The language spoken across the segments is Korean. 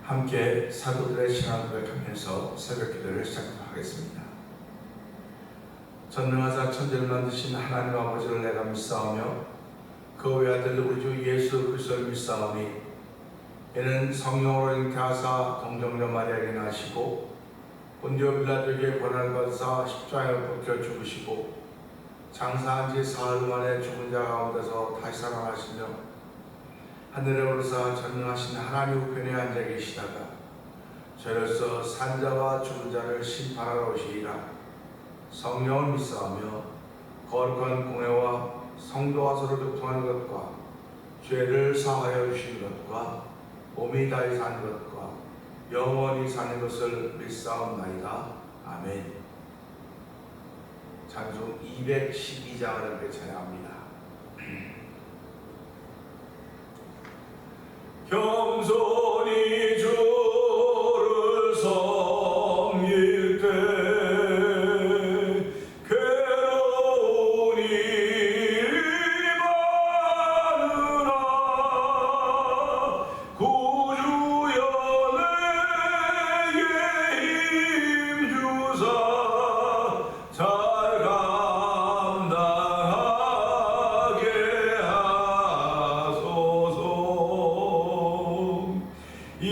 함께 사도들의 신앙 고백하면서 새벽 기도를 시작하겠습니다. 전능하사 천지를 만드신 하나님 아버지를 내가 믿사오며 그 외아들 우리 주 예수 그리스도를 믿사오니 이는 성령으로 잉태하사 동정녀 마리아에게 나시고 본디오 빌라도에게 고난을 받으사 십자가에 못 죽으시고 장사한 지 사흘 만에 죽은 자 가운데서 다시 살아나시며 하늘에 오르사 전능하신 하나님 우편에 앉아 계시다가 저로서 산자와 죽은 자를 심판하러 오시리라. 성령을 믿사오며 거룩한 공회와 성도와 서로 교통하는 것과 죄를 사하여 주시는 것과 몸이 다히 사는 것과 영원히 사는 것을 믿사옵나이다. 아멘. 찬송 212장을 함께 찬양합니다. 겸손히 주를 섬길 때 괴로운 일이 많으나 구주여 내게 힘주사 잘 감당하게 하소서. 이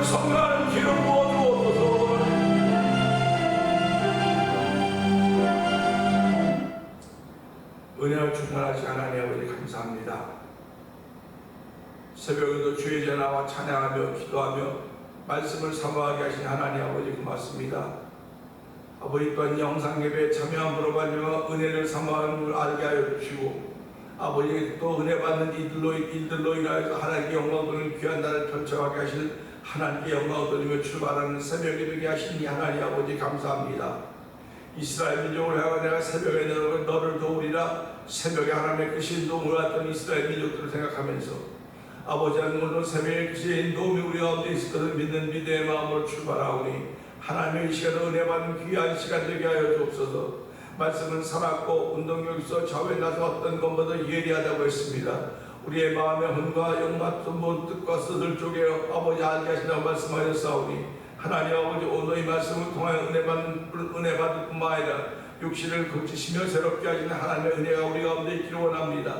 성령하는 기름 부어주옵소서. 은혜와 충만하시 하나님 아버지 감사합니다. 새벽에도 주의 전하와 찬양하며 기도하며 말씀을 사모하게 하신 하나님 아버지 고맙습니다. 아버지 또한 영상예배에 참여함으로 말미암아 은혜를 사모하는 걸 알게 하여 주시고 아버지 또 은혜 받는 일들로 인하여서 하나님께 영광 돌리는 귀한 날을 펼쳐가게 하실 하나님께 영광을 돌리며 출발하는 새벽이 되게 하시니 하나님 아버지 감사합니다. 이스라엘 민족을 향하여 내가 새벽에 너를 도우리라. 새벽에 하나님의 그 신도움을 왔던 이스라엘 민족들을 생각하면서 아버지 하나님 오늘 새벽에 그 신도움이 우리 가운데 있을 것을 믿는 믿음의 마음으로 출발하오니 하나님의 이 시간을 은혜 받는 귀한 시간 되게 하여 주옵소서. 말씀은 살았고 운동력에서 좌우에 나서 어떤 것보다 예리하다고 했습니다. 우리의 마음의 혼과 영과 뜻과 뜻을 쪼개어 아버지 알게 하시라고 말씀하셨사오니 하나님 아버지 오늘 이 말씀을 통하여 은혜 받을 뿐만 아니라 육신을 고치시며 새롭게 하시는 하나님의 은혜가 우리 가운데 있기를 원합니다.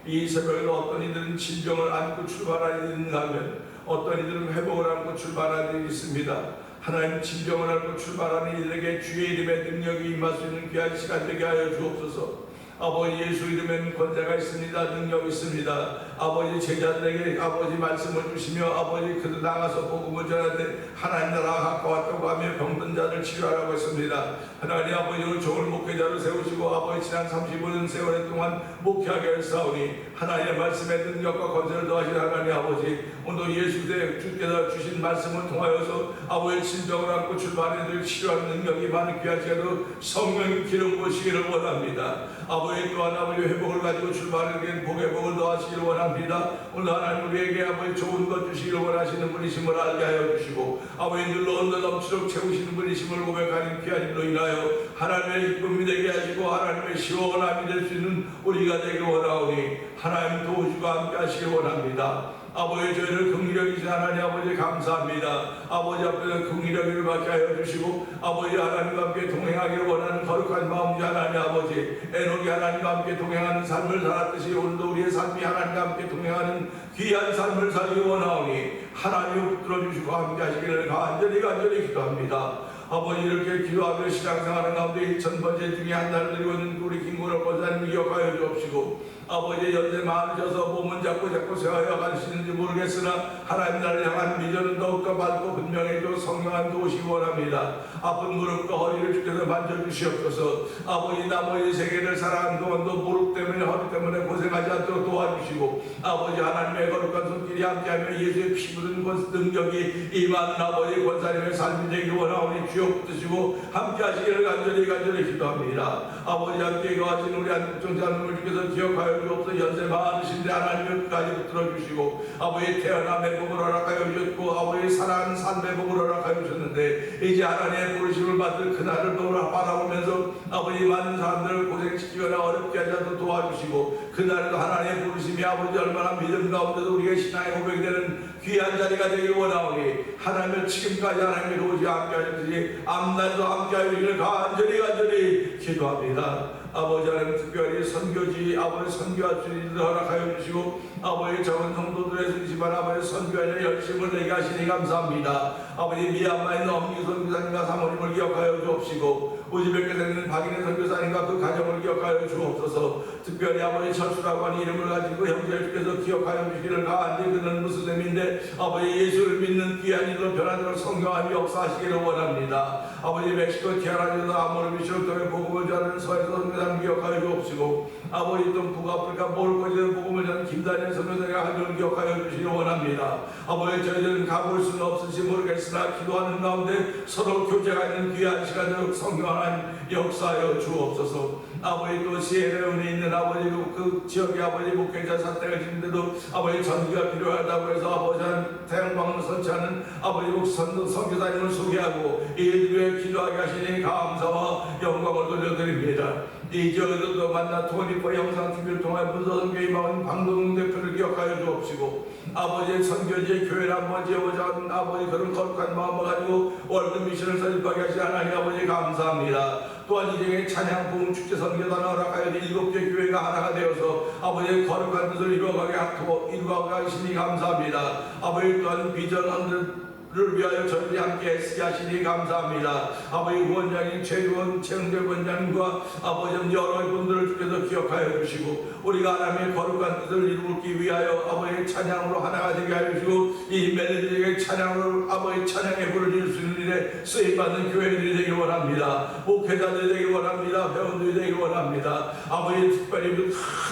이 새벽에도 어떤 이들은 질병을 안고 출발하는가 하면 어떤 이들은 회복을 안고 출발하는 일이 있습니다. 하나님 질병을 안고 출발하는 이들에게 주의 이름의 능력이 임할 수 있는 귀한 시간 되게 하여 주옵소서. 아버지 예수 이름에는 권세가 있습니다. 능력이 있습니다. 아버지 제자들에게 아버지 말씀을 주시며 아버지 그들 나가서 복음을 전하되 하나님 나라가 가까웠다고 하며 병든 자를 치료하라고 했습니다. 하나님 아버지 오늘 좋은 목회자를 세우시고 아버지 지난 35년 세월 동안 목회하게 했사오니 하나님의 말씀의 능력과 권세를 더하신 하나님 아버지 오늘 예수의 주께서 주신 말씀을 통하여서 아버지 질병을 안고 출발해 들 치료하는 능력이 많은 귀한 시간으로 성령의 기름 부으시기를 원합니다. 아버지 또한 아버지 회복을 가지고 출발하게 복의 복을 더하시기를 원합니다. 오늘 하나님 우리에게 아버지 좋은 것 주시기를 원하시는 분이심을 알게 하여 주시고 아버지 늘로 얻어 넘치도록 채우시는 분이심을 고백하는 귀한 일로 인하여 하나님의 기쁨이 되게 하시고 하나님의 시원함이 될 수 있는 우리가 되기 원하오니 하나님 도우시고 함께 하시기 원합니다. 아버지 저희를 긍휼히 하나님 아버지 감사합니다. 아버지 앞에서 긍휼을 받게 하여 주시고 아버지 하나님과 함께 동행하기를 원하는 거룩한 마음이 하나님 아버지 에녹이 하나님과 함께 동행하는 삶을 살았듯이 오늘도 우리의 삶이 하나님과 함께 동행하는 귀한 삶을 살기 원하오니 하나님 붙들어주시고 함께 하시기를 간절히 기도합니다. 아버지 이렇게 기도하며 신앙생활하는 가운데 1000번째 중에 한 날을 드리고 있는 우리 김구라 권사님을 기억하여 주옵시고 아버지 연세 많으셔서 몸은 자꾸 세워야 가시는지 모르겠으나 하나님 나를 향한 비전은 더욱더 밝고 분명해지고 성령한 도우시기 원합니다. 아픈 무릎과 허리를 주께서 만져주시옵소서. 아버지 나머지 세계를 살아가는 동안도 무릎 때문에 허리 때문에 고생하지 않도록 도와주시고 아버지 하나님의 거룩한 손길이 함께하며 예수의 피 묻은 능력이 임하는 아버지 권사님의 삶이 되기를 원하오니 주여 붙드시고 함께 하시기를 간절히 기도합니다. 아버지 함께 거하신 우리 한국정자님을 주께서 기억하여 주옵소서. 연세 많으신데 하나님을 끝까지 붙들어주시고 아버지 태어남의 복을 허락하여 주셨고 아버지 사랑하는 삶의 복을 허락하여 주셨는데 이제 하나님의 부르심을 받을 그날을 바라보면서 아버지 많은 사람들을 고생시키거나 어렵게 하지 않도록 도와주시고 그날에도 하나님의 부르심이 아버지 얼마나 믿음 가운데도 우리가 신앙의 고백이 되는 귀한 자리가 되길 원하오니 하나님의 지금까지 하나님의 도우시 함께 하시듯이 앞날도 함께 하시기를 간절히 기도합니다. 아버지 하나님 특별히 선교지 아버지 선교할 수 있는 허락하여 주시고 아버지 적은 성도들의 수지만 아버지 선교하는 열심을 내게 하시니 감사합니다. 아버지 미얀마에 있는 엄기 선교사님과 사모님을 기억하여 주옵시고 우즈베키스탄에 있는 박인혜 선교사님과 그 가정을 기억하여 주옵소서. 특별히 아버지 철수라고 하는 이름을 가지고 형제들께서 기억하여 주시기를 간절히 그는 무슬림인데 아버지 예수를 믿는 귀한 이로 변화되도록 성령하며 역사하시기를 원합니다. 아버지 멕시코 티아라에서 아모르 미시를 통해 복음을 전하는 서해서 선교사님 기억하여 주옵시고 아버지 또 북아프리카 몰코지는 복음을 전하는 김다니엘 선교사님과 가정을 기억하여 주시기 원합니다. 아버지 저희들은 가볼 수는 없을지 모르겠으나 기도하는 가운데 서로 교제가 있는 귀한 시간을 성령 하나님 역사하여 주옵소서. 아버지 또 시에레온에 있는 아버지 그 지역의 아버지 목회자 사태가 있는데도 아버지 전기가 필요하다고 해서 아버지 태양광을 설치하는 아버지 선교사님을 소개하고 이들을 기도하게 하시니 감사와 영광을 돌려드립니다. 이 지역에서도 만나 토니퍼 영상TV를 통해 문서선교에 임하는 방동훈 대표를 기억하여 주옵시고 아버지의 선교지의 교회를 한번 지어보자 하는 아버지 그런 거룩한 마음을 가지고 월드 미션을 설립하게 하신 하나님 아버지 감사합니다. 또한 이제의 찬양 부흥 축제 선교단을 허락하여 7개 교회가 하나가 되어서 아버지의 거룩한 뜻을 이루어가게 하시니 감사합니다. 아버지 또한 비전 를 위하여 저희들이 함께 애쓰게 하시니 감사합니다. 아버지 후원장님 최주원 최영대 원장님과 아버지 여러 분들을 주께서 기억하여 주시고 우리가 하나님의 거룩한 뜻을 이루기 위하여 아버지의 찬양으로 하나가 되게 하여 주시고 이 멜로디에게 찬양으로 아버지 찬양의 불을 지을 수 있는 일에 쓰임받는 교회들이 되길 원합니다. 목회자들이 되길 원합니다. 배우들이 되길 원합니다. 아버지 특별히 큰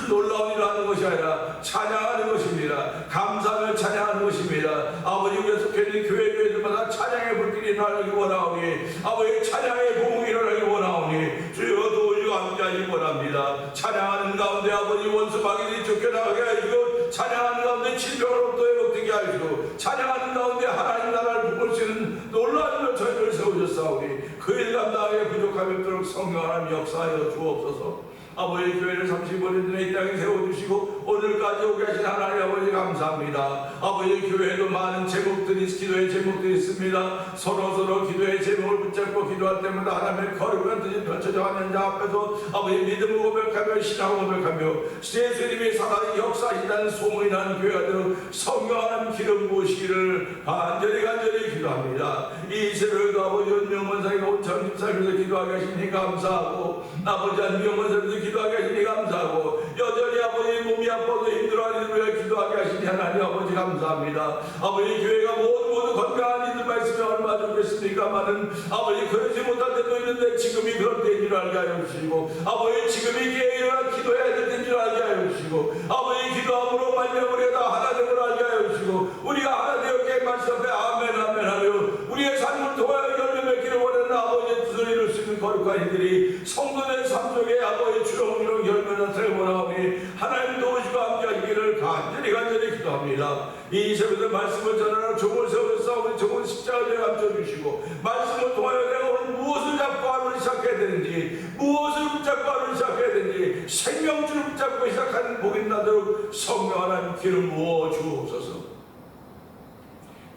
놀라운 일을 하는 것이 아니라 찬양하는 것입니다. 감사하며 찬양하는 것입니다. 아버지 우리가 속해 있는 교회들마다 찬양의 불길이 일어나기 원하오니 아버지 찬양의 부흥이 일어나기 원하오니 주여 도우시고 함께하기 원합니다. 찬양하는 가운데 아버지 원수마귀들이 쫓겨나가게 하시고 찬양하는 가운데 질병으로부터 회복되게 하시고 찬양하는 가운데 하나님 나라를 부을 수 있는 놀라운 저희를 세우셨사오니 그 일 감당하기에 부족함이 없도록 성령 하나님 역사하여 주옵소서. 아버지 교회를 35년 전에 이 땅에 세워주시고 오늘까지 오게 하신 하나님 아버지 감사합니다. 아버지 교회에도 많은 제목들이 기도의 제목들이 있습니다. 서로 기도의 제목을 붙잡고 기도할 때마다 하나님의 거룩한 뜻이 펼쳐져 가는 자 앞에서 아버지 믿음을 고백하며 신앙을 고백하며 예수님이 살아 역사하신다는 소문이 나는 교회가 되어 성령 하나님 기름 부으시기를 간절히 기도합니다. 이 새로운 아버지 은명원사님 온천 집사님도 기도하게 하시니 감사하고 아버지 안명원사님도 기도하게 하시니 감사하고 여전히 아버지 몸이 아파도 힘들어하는 이들을 기도하게 하시니 하나님 아버지 감사합니다. 아버지 교회가 모두 건강한 이들만 있으면 얼마나 좋겠습니까마는 아버지 그러지 못할 때도 있는데 지금이 그런 때인 줄 알게 하여 주시고 아버지 지금이 일어나 기도해야 될 때인 줄 알게 하여 주시고 아버지 기도함으로 말미암아 다 하나 되고 알게 하여 주시고 우리가 하나 되었기에 말씀 앞에 아멘 하며 우리의 삶을 통하여 열매 맺기를 원하는 아버지의 뜻을 이룰 수 있는 거룩한 이들이 성도된 삶 속에 아버지 주렁주렁 열매를 나타내고 원하오니 하나님 도우시고 함께하기를 간절히 기도합니다. 이 새벽에 말씀을 전하는 종을 세우셔서 우리 종을 십자가에 감춰주시고 말씀을 통하여 내가 오늘 무엇을 잡고 하루를 시작해야 되는지 무엇을 붙잡고 하루를 시작해야 되는지 생명줄을 붙잡고 시작하는 복이 나도록 성령 하나님 기름 부어 주옵소서.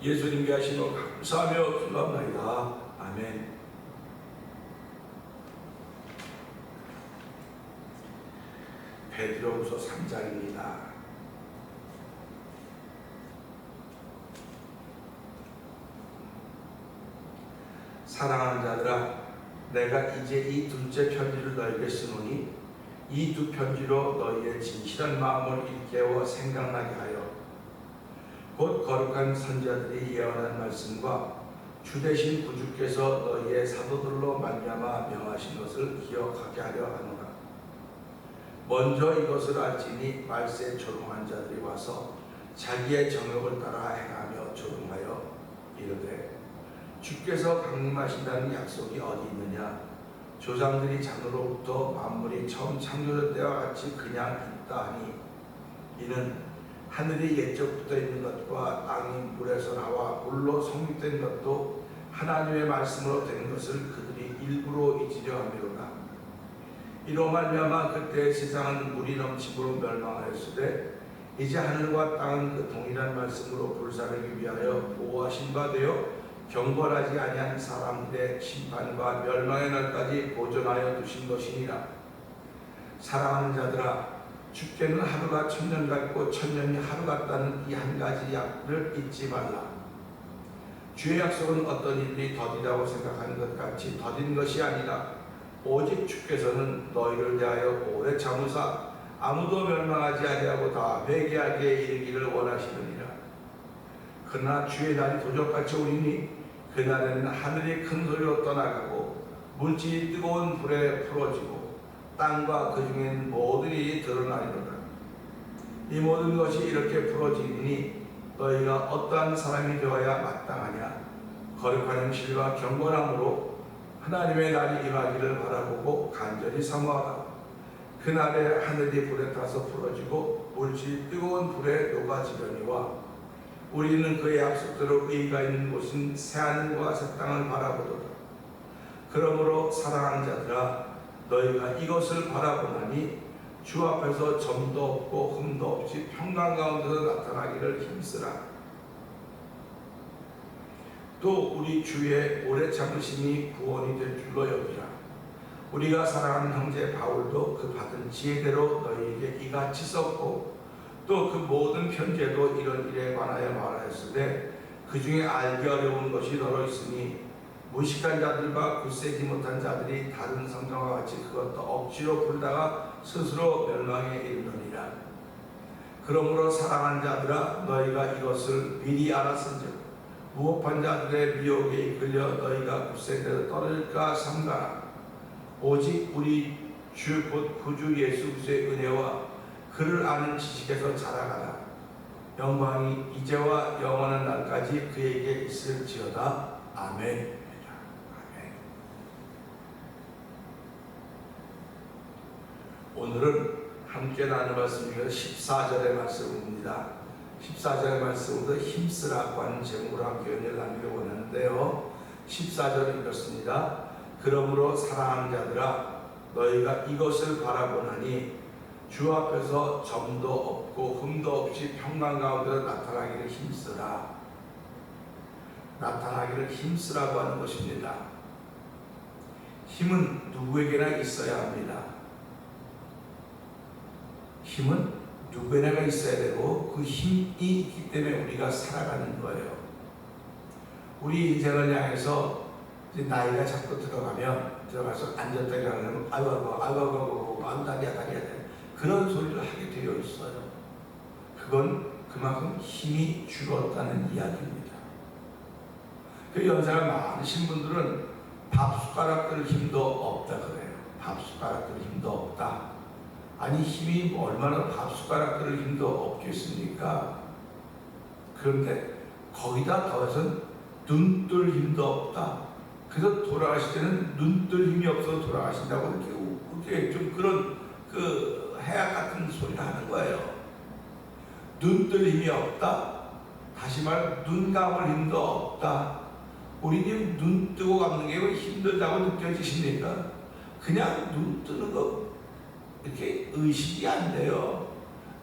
예수님께 하시며 감사하며 기도합니다. 아멘. 베드로후서 3장입니다. 사랑하는 자들아, 내가 이제 이 둘째 편지를 너에게 쓰노니 이 두 편지로 너희의 진실한 마음을 일깨워 생각나게 하여 곧 거룩한 선지자들이 예언한 말씀과 주되신 구주께서 너희의 사도들로 말미암아 명하신 것을 기억하게 하려 하노라. 먼저 이것을 알지니 말세에 조롱한 자들이 와서 자기의 정욕을 따라 행하며 조롱하여 이르되 주께서 강림하신다는 약속이 어디 있느냐? 조상들이 장으로부터 만물이 처음 창조될 때와 같이 그냥 있다 하니 이는 하늘이 옛적부터 있는 것과 땅이 물에서 나와 물로 성립된 것도 하나님의 말씀으로 된 것을 그들이 일부러 잊으려 함이로다. 이로 말미암아 그때 세상은 물이 넘침으로 멸망하였으되 이제 하늘과 땅은 그 동일한 말씀으로 불사르기 위하여 보호하신 바 되어 경건하지 아니한 사람들의 심판과 멸망의 날까지 보존하여 두신 것이니라. 사랑하는 자들아, 주께는 하루가 천년 같고 천년이 하루 같다는 이 한 가지 약을 잊지 말라. 주의 약속은 어떤 이들이 더디다고 생각하는 것 같이 더딘 것이 아니라 오직 주께서는 너희를 대하여 오래 참으사 아무도 멸망하지 아니하고 다 회개하기에 이르기를 원하시느니라. 그러나 주의 날이 도적같이 오리니 그날에는 하늘이 큰 소리로 떠나가고 물질이 뜨거운 불에 풀어지고 땅과 그 중에 있는 모든 일이 드러나리로다. 이 모든 것이 이렇게 풀어지니 너희가 어떠한 사람이 되어야 마땅하냐? 거룩한 행실과 경건함으로 하나님의 날이 임하기를 바라보고 간절히 사모하라. 그날에 하늘이 불에 타서 풀어지고 물질이 뜨거운 불에 녹아지려니와 우리는 그의 약속대로 의가 있는 곳은 새하늘과 새 땅을 바라보도다. 그러므로 사랑하는 자들아, 너희가 이것을 바라보나니 주 앞에서 점도 없고 흠도 없이 평강 가운데서 나타나기를 힘쓰라. 또 우리 주의 오래 참으심이 구원이 될 줄로 여기라. 우리가 사랑하는 형제 바울도 그 받은 지혜대로 너희에게 이같이 썼고 또 그 모든 편지에도 이런 일에 관하여 말하였으되 그 중에 알기 어려운 것이 더러 있으니 무식한 자들과 굳세지 못한 자들이 다른 성경과 같이 그것도 억지로 풀다가 스스로 멸망에 이르느니라. 그러므로 사랑하는 자들아 너희가 이것을 미리 알았은즉 무법한 자들의 미혹에 이끌려 너희가 굳세게 떨어질까 삼가라. 오직 우리 주 곧 구주 예수 그리스도의 은혜와 그를 아는 지식에서 자라가라. 영광이 이제와 영원한 날까지 그에게 있을지어다. 아멘. 아멘. 오늘은 함께 나눌 말씀 중에서 14절의 말씀입니다. 14절의 말씀으로 힘쓰라고 하는 제목으로 함께 은혜를 나누기 원하는데요. 14절 읽었습니다. 그러므로 사랑하는 자들아 너희가 이것을 바라보나니 주 앞에서 점도 없고 흠도 없이 평강 가운데 나타나기를 힘쓰라. 나타나기를 힘쓰라고 하는 것입니다. 힘은 누구에게나 있어야 합니다. 힘은 누구에게나 있어야 되고 그 힘이 있기 때문에 우리가 살아가는 거예요. 우리 인생을 향해서 이제 나이가 자꾸 들어가서 앉았다 일어나면 아이고 다리야 그런 소리를 하게 되어 있어요. 그건 그만큼 힘이 줄었다는 이야기입니다. 그 연세가 많으신 분들은 밥 숟가락 들 힘도 없다 그래요. 밥 숟가락 들 힘도 없다. 아니 힘이 얼마나 밥 숟가락 들 힘도 없겠습니까? 그런데 거기다 더해서 눈 뜰 힘도 없다. 그래서 돌아가실 때는 눈 뜰 힘이 없어서 돌아가신다고 이렇게 좀 그런 해악 같은 소리를 하는 거예요. 눈 뜰 힘이 없다. 다시 말 눈 감을 힘도 없다. 우리님 눈 뜨고 감는 게 왜 힘들다고 느껴지십니까? 그냥 눈 뜨는 거 이렇게 의식이 안 돼요.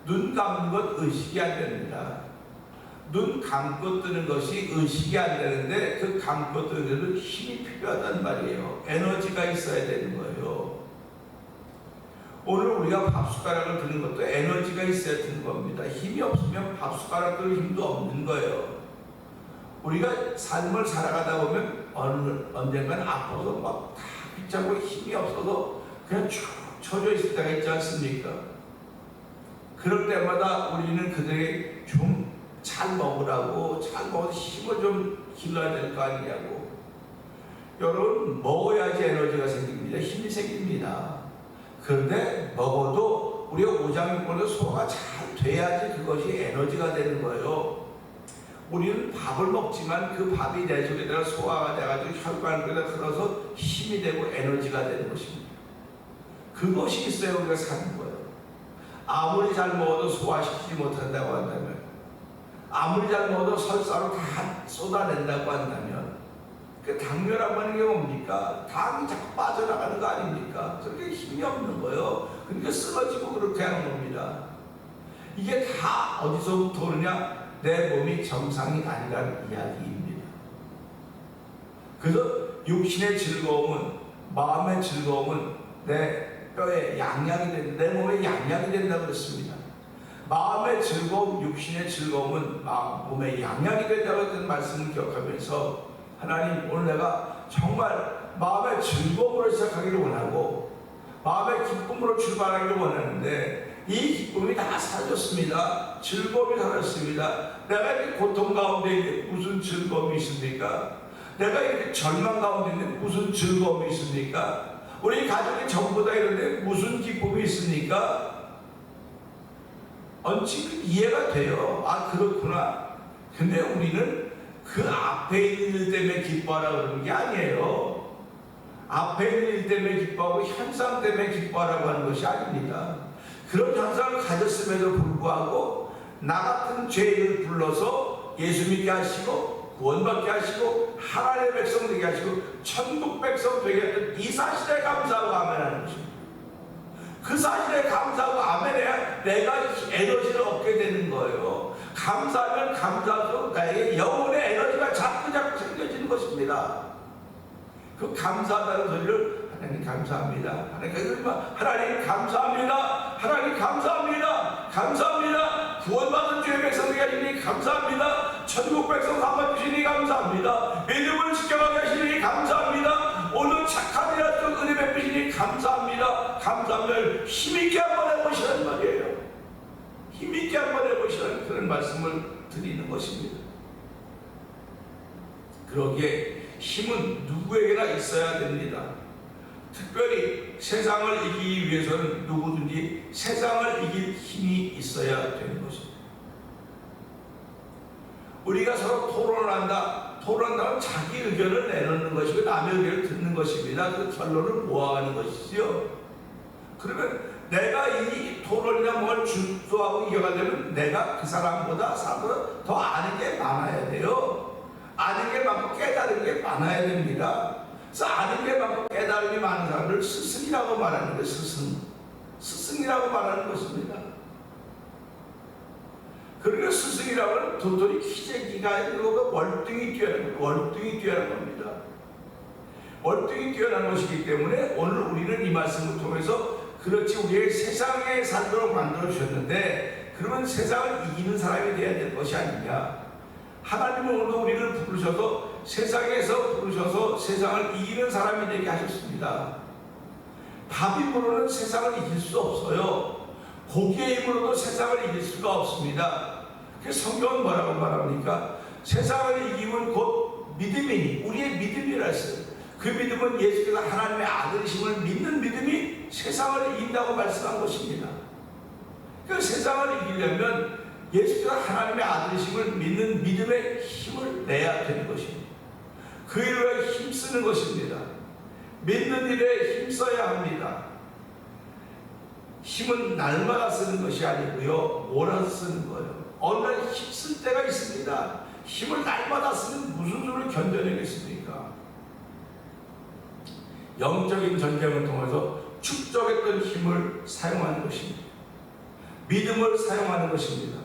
눈 감는 것 의식이 안 됩니다. 눈 감고 뜨는 것이 의식이 안 되는데 그 감고 뜨는 데도 힘이 필요하단 말이에요. 에너지가 있어야 되는 거예요. 오늘 우리가 밥 숟가락을 드는 것도 에너지가 있어야 되는 겁니다. 힘이 없으면 밥 숟가락 들 힘도 없는 거예요. 우리가 삶을 살아가다 보면 언젠가는 아파서 막 다 빗자고 힘이 없어서 그냥 쭉 처져 있을 때가 있지 않습니까? 그럴 때마다 우리는 그들에게 좀 잘 먹으라고 잘 먹어서 힘을 좀 길러야 될 거 아니냐고. 여러분 먹어야지 에너지가 생깁니다. 힘이 생깁니다. 그런데 먹어도 우리가 오장육부로 소화가 잘 돼야지 그것이 에너지가 되는 거예요. 우리는 밥을 먹지만 그 밥이 내 속에다가 소화가 돼가지고 혈관에다 흘러서 힘이 되고 에너지가 되는 것입니다. 그것이 있어야 우리가 사는 거예요. 아무리 잘 먹어도 소화시키지 못한다고 한다면, 아무리 잘 먹어도 설사로 다 쏟아낸다고 한다면, 그 당뇨라고 하는 게 뭡니까? 당이 자꾸 빠져나가는 거 아닙니까? 그렇게 힘이 없는 거예요. 그러니까 쓰러지고 그렇게 하는 겁니다. 이게 다 어디서부터 오느냐? 내 몸이 정상이 아니라는 이야기입니다. 그래서 육신의 즐거움은, 마음의 즐거움은 내 뼈에 양양이 된다, 내 몸에 양양이 된다고 그랬습니다. 마음의 즐거움, 육신의 즐거움은 몸에 양양이 된다고 했던 말씀을 기억하면서 하나님, 오늘 내가 정말 마음의 즐거움으로 시작하기를 원하고 마음의 기쁨으로 출발하기를 원하는데 이 기쁨이 다 사라졌습니다. 즐거움이 사라졌습니다. 내가 이렇게 고통 가운데 있는데 무슨 즐거움이 있습니까? 내가 이렇게 절망 가운데 있는데 무슨 즐거움이 있습니까? 우리 가족이 전부 다 이런데 무슨 기쁨이 있습니까? 언뜻 이해가 돼요. 아, 그렇구나. 근데 우리는 그 앞에 있는 일 때문에 기뻐하라고 그러는 게 아니에요. 앞에 있는 일 때문에 기뻐하고 현상 때문에 기뻐하라고 하는 것이 아닙니다. 그런 현상을 가졌음에도 불구하고 나 같은 죄인을 불러서 예수 믿게 하시고 구원받게 하시고 하나님의 백성 되게 하시고 천국 백성 되게 하는 이 사실에 감사하고 아멘하는 것입니다. 그 사실에 감사하고 아멘해야 내가 에너지를 얻게 되는 거예요. 감사하면 감사할수록 나에게 영혼의 에너지가 자꾸 생겨지는 것입니다. 그 감사하다는 소리를 하나님 감사합니다. 하나님 감사합니다. 하나님 감사합니다. 감사합니다. 구원받은 주의 백성들이 하시니 감사합니다. 천국 백성 삼아주시니 감사합니다. 믿음을 지켜가게 하시니 감사합니다. 오늘 착한 일하던 은혜 베푸시니 감사합니다. 감사합니다. 힘있게 한번 해보시라는 말이에요. 힘있게 한번 해보시라는 그런 말씀을 드리는 것입니다. 그러기에 힘은 누구에게나 있어야 됩니다. 특별히 세상을 이기기 위해서는 누구든지 세상을 이길 힘이 있어야 되는 것입니다. 우리가 서로 토론을 한다. 토론한다면 자기 의견을 내놓는 것이고 남의 의견을 듣는 것입니다. 그 결론을 모아가는 것이죠. 그러면 내가 이 토론이나 뭘 준수하고 이겨가려면 내가 그 사람보다 더 아는 게 많아야 돼요. 아는 게 많고 깨달은 게 많아야 됩니다. 그래서 아는 게 많고 깨달음이 많은 사람을 스승이라고 말하는 거예요. 스승이라고 말하는 것입니다. 그러니까 스승이라고는 도토리 키재기가 아니고 월등히 뛰어난 겁니다. 월등히 뛰어난 것이기 때문에 오늘 우리는 이 말씀을 통해서 그렇지 우리의 세상에 살도록 만들어 주셨는데 그러면 세상을 이기는 사람이 되어야 될 것이 아니냐. 하나님은 오늘 우리를 부르셔서 세상에서 부르셔서 세상을 이기는 사람이 되게 하셨습니다. 밥 힘으로는 세상을 이길 수 없어요. 고기의 힘으로도 세상을 이길 수가 없습니다. 그래서 성경은 뭐라고 말합니까? 세상을 이기면 곧 믿음이니 우리의 믿음이라 했어요. 그 믿음은 예수께서 하나님의 아들이심을 믿는 믿음이 세상을 이긴다고 말씀한 것입니다. 그 세상을 이기려면 예수께서 하나님의 아들이심을 믿는 믿음의 힘을 내야 되는 것입니다. 그 일에 힘쓰는 것입니다. 믿는 일에 힘써야 합니다. 힘은 날마다 쓰는 것이 아니고요, 몰아서 쓰는 거예요. 어느 날 힘쓸 때가 있습니다. 힘을 날마다 쓰면 무슨 수를 견뎌내겠습니까? 영적인 전쟁을 통해서 축적했던 힘을 사용하는 것입니다. 믿음을 사용하는 것입니다.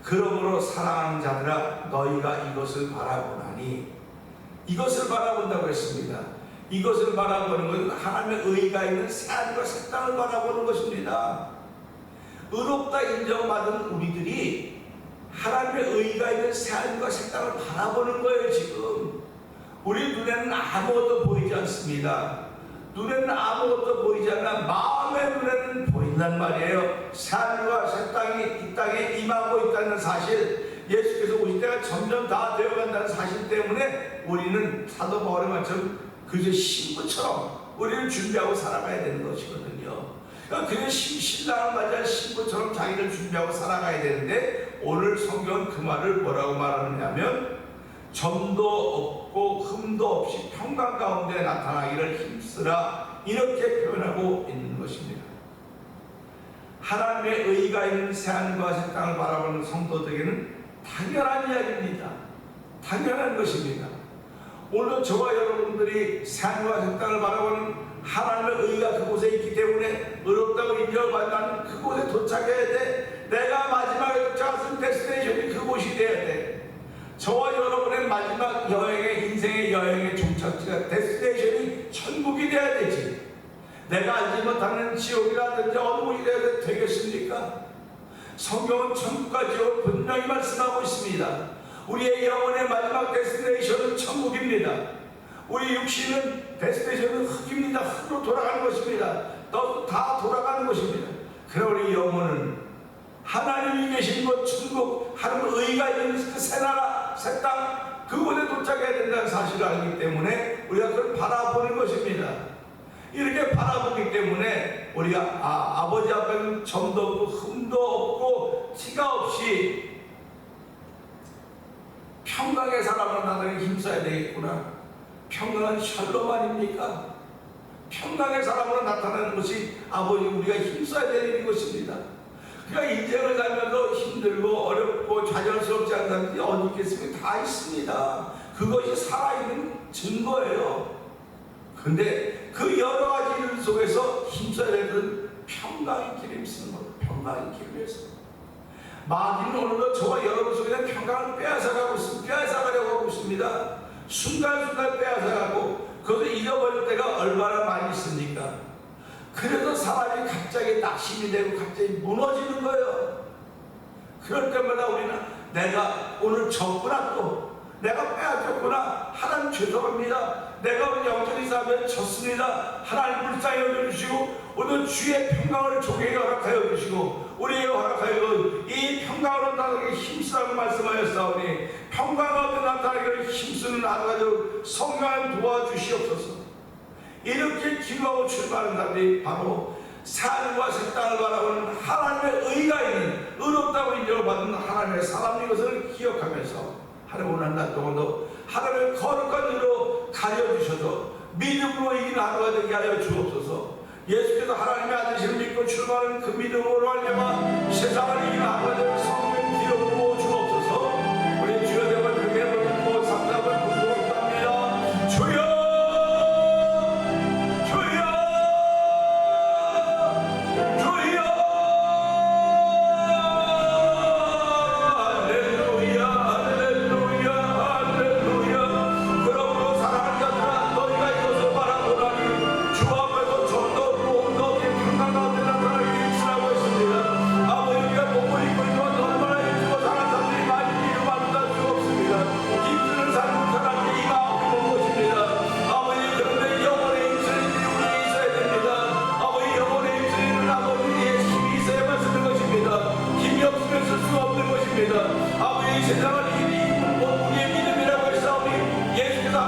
그러므로 사랑하는 자들아 너희가 이것을 바라보나니, 이것을 바라본다고 했습니다. 이것을 바라보는 것은 하나님의 의가 있는 새하늘과 새 땅을 바라보는 것입니다. 의롭다 인정받은 우리들이 하나님의 의가 있는 새하늘과 새 땅을 바라보는 거예요. 지금 우리 눈에는 아무것도 보이지 않습니다. 눈에는 아무것도 보이지 않나 마음의 눈에는 보인단 말이에요. 새하늘과 새 땅이 이 땅에 임하고 있다는 사실, 예수께서 오실 때가 점점 다 되어간다는 사실 때문에 우리는 사도 바울의 말처럼 그저 신부처럼 우리를 준비하고 살아가야 되는 것이거든요. 그냥 신랑을 맞이한 신부처럼 자기를 준비하고 살아가야 되는데, 오늘 성경은 그 말을 뭐라고 말하느냐면 점도 없고 흠도 없이 평강 가운데 나타나기를 힘쓰라, 이렇게 표현하고 있는 것입니다. 하나님의 의가 있는 새하늘과 새 땅을 바라보는 성도들에게는 당연한 이야기입니다. 당연한 것입니다. 오늘 저와 여러분들이 새하늘과 새 땅을 바라보는 하나님의 의가 그곳에 있기 때문에 의롭다고 인정받는 그곳에 도착해야 돼. 내가 마지막에 도착했을 데스티네이션이 그곳이 돼야 돼. 저와 여러분의 마지막 여행의, 인생의 여행의 종착지가, 데스티네이션이 천국이 돼야 되지. 내가 알지 못하는 지옥이라든지 어느 곳이 돼야 되겠습니까? 성경은 천국과 지옥을 분명히 말씀하고 있습니다. 우리의 영혼의 마지막 데스티네이션은 천국입니다. 우리 육신은 데스티네이션은 흙입니다. 흙으로 돌아가는 것입니다. 또 다 돌아가는 것입니다. 그러나 우리 영혼은 하나님이 계신 곳 천국, 하나님의 의가 있는 그 새나라, 새 땅, 그곳에 도착해야 된다는 사실을 알기 때문에 우리가 그걸 바라보는 것입니다. 이렇게 바라보기 때문에 우리가 아버지 앞에는 점도 없고 흠도 없고 티가 없이 평강의 사람으로 나를 힘써야 되겠구나. 평강은 샬롬 아닙니까? 평강의 사람으로 나타나는 것이 아버지 우리가 힘써야 되는 것입니다. 그러니까 인생을 살면서 힘들고 어렵고 좌절스럽지 않은 사람들이 어디 있겠습니까? 다 있습니다. 그것이 살아있는 증거예요. 근데 그 여러 가지 일 속에서 힘써야 되는 평강의 길을 믿는 것, 평강의 길을 위해서. 마귀는 오늘도 저와 여러분 속에서 평강을 빼앗아가고 있습니다. 빼앗아가려고 하고 있습니다. 순간순간 빼앗아가고 그것을 잃어버릴 때가 얼마나 많이 있습니까? 그래서 사람이 갑자기 낙심이 되고 갑자기 무너지는 거예요. 그럴 때마다 우리는 내가 오늘 졌구나, 또 내가 빼앗겼구나, 하나님 죄송합니다, 내가 오늘 영적인 싸움에 졌습니다, 하나님 불쌍히 여겨주시고 오늘 주의 평강을 종에게 허락하여 주시고 우리에게 허락하여 이 평강으로 나타나게 힘쓰라고 말씀하였사오니, 평강으로 나타나기를 힘쓰는 하나님 성령 도와주시옵소서. 이렇게 기도하고 출발하는 사람들이 바로 산과 새 땅을 바라보는 하나님의 의가 있는, 의롭다고 인정받는 하나님의 사람인 것을 기억하면서 하나님 오늘 날 동안도 하나님의 거룩한 일로 가려주셔서 믿음으로 이기는 하루가 되게 하여 주옵소서. 예수께서 하나님의 아들이심을 믿고 출발하는 그 믿음으로 하려면 세상을 이기는 하루가 되는 성령 기름 부어 주옵소서. 우리 주여 되면 그게 듣고 상담을 부탁합니다. 주여, 아버지 세상을 이기는 우리의 믿음이라고 했사오니 예수께서